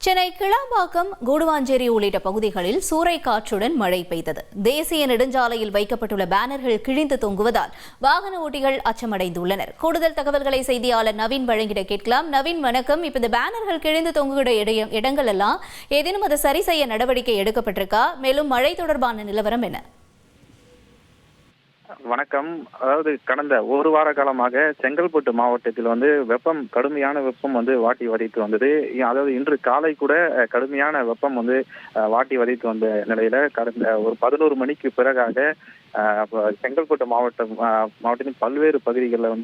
சென்னை கிளாம்பாக்கம், கூடுவாஞ்சேரி உள்ளிட்ட பகுதிகளில் சூறைக்காற்றுடன் மழை பெய்தது. தேசிய நெடுஞ்சாலையில் வைக்கப்பட்டுள்ள பேனர்கள் கிழிந்து தொங்குவதால் வாகன ஓட்டிகள் அச்சமடைந்துள்ளனர். கூடுதல் தகவல்களை செய்தியாளர் நவீன் வழங்கிட கேட்கலாம். நவீன், வணக்கம். இப்ப இந்த பேனர்கள் கிழிந்து தொங்குகிற இடங்கள் எல்லாம் ஏதேனும் அதை சரி செய்ய நடவடிக்கை எடுக்கப்பட்டிருக்கா? மேலும் மழை தொடர்பான நிலவரம் என்ன? வணக்கம். அதாவது கடந்த ஒரு வார காலமாக செங்கல்பட்டு மாவட்டத்தில் கடுமையான வெப்பம் வாட்டி வதைத்து வந்தது. அதாவது இன்று காலை கூட கடுமையான வெப்பம் வாட்டி வதைத்து வந்த நிலையில கடந்த ஒரு 11 மணிக்கு பிறகாக செங்கல்பட்டு மாவட்டத்தின் பல்வேறு பகுதிகளில்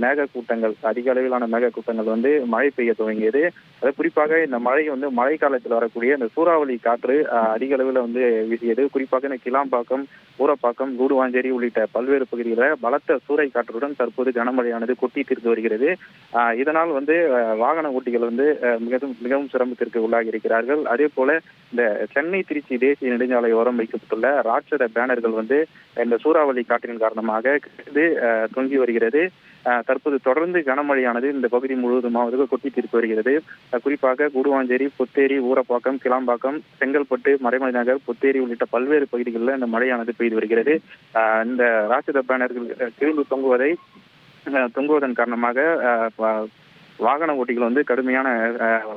மேகக்கூட்டங்கள், அதிக அளவிலான மேகக்கூட்டங்கள் மழை பெய்ய துவங்கியது. அது குறிப்பாக இந்த மழை மழை காலத்தில் வரக்கூடிய இந்த சூறாவளி காற்று அதிக அளவில் வீசியது. குறிப்பாக இந்த கிளாம்பாக்கம், ஊரப்பாக்கம், கூடுவாஞ்சேரி உள்ளிட்ட பல்வேறு பகுதிகளில் பலத்த சூறை காற்றுடன் தற்போது கனமழையானது கொட்டி தீர்த்து வருகிறது. இதனால் வாகன ஓட்டிகள் மிகவும் சிரமத்திற்கு உள்ளாகி இருக்கிறார்கள். அதே போல இந்த சென்னை திருச்சி தேசிய நெடுஞ்சாலை ஓரம் வைக்கப்பட்டுள்ள ராட்சத பேனர்கள் இந்த சூறாவளி காற்றின் காரணமாக தொங்கி வருகிறது. தற்போது தொடர்ந்து கனமழையானது இந்த பகுதி முழுவதுமாக கொட்டி தீர்த்து வருகிறது. குறிப்பாக கூடுவாஞ்சேரி, புத்தேரி, ஊரப்பாக்கம், கிளாம்பாக்கம், செங்கல்பட்டு, மறைமலை நகர், புத்தேரி உள்ளிட்ட பல்வேறு பகுதிகளில் இந்த மழையானது பெய்து வருகிறது. இந்த ராட்சத பேனர்கள் கிழிந்து தொங்குவதன் காரணமாக வாகன ஓட்டிகள் கடுமையான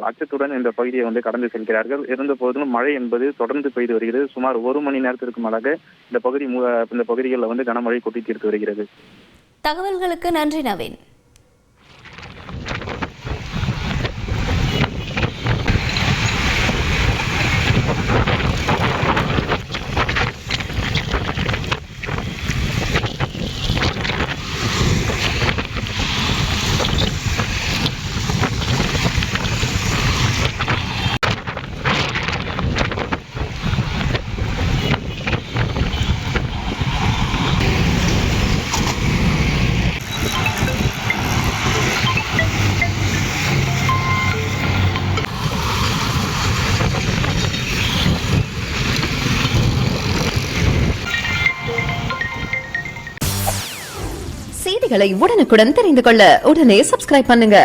அச்சத்துடன் இந்த பகுதியை கடந்து செல்கிறார்கள். இருந்த போதிலும் மழை என்பது தொடர்ந்து பெய்து வருகிறது. சுமார் 1 மணி நேரத்திற்கு மேலாக இந்த பகுதிகளில் கனமழை கொட்டி தீர்த்து வருகிறது. தகவல்களுக்கு நன்றி நவீன். செய்திகளை உடனுக்குடன் தெரிந்து கொள்ள உடனே சப்ஸ்கிரைப் பண்ணுங்க.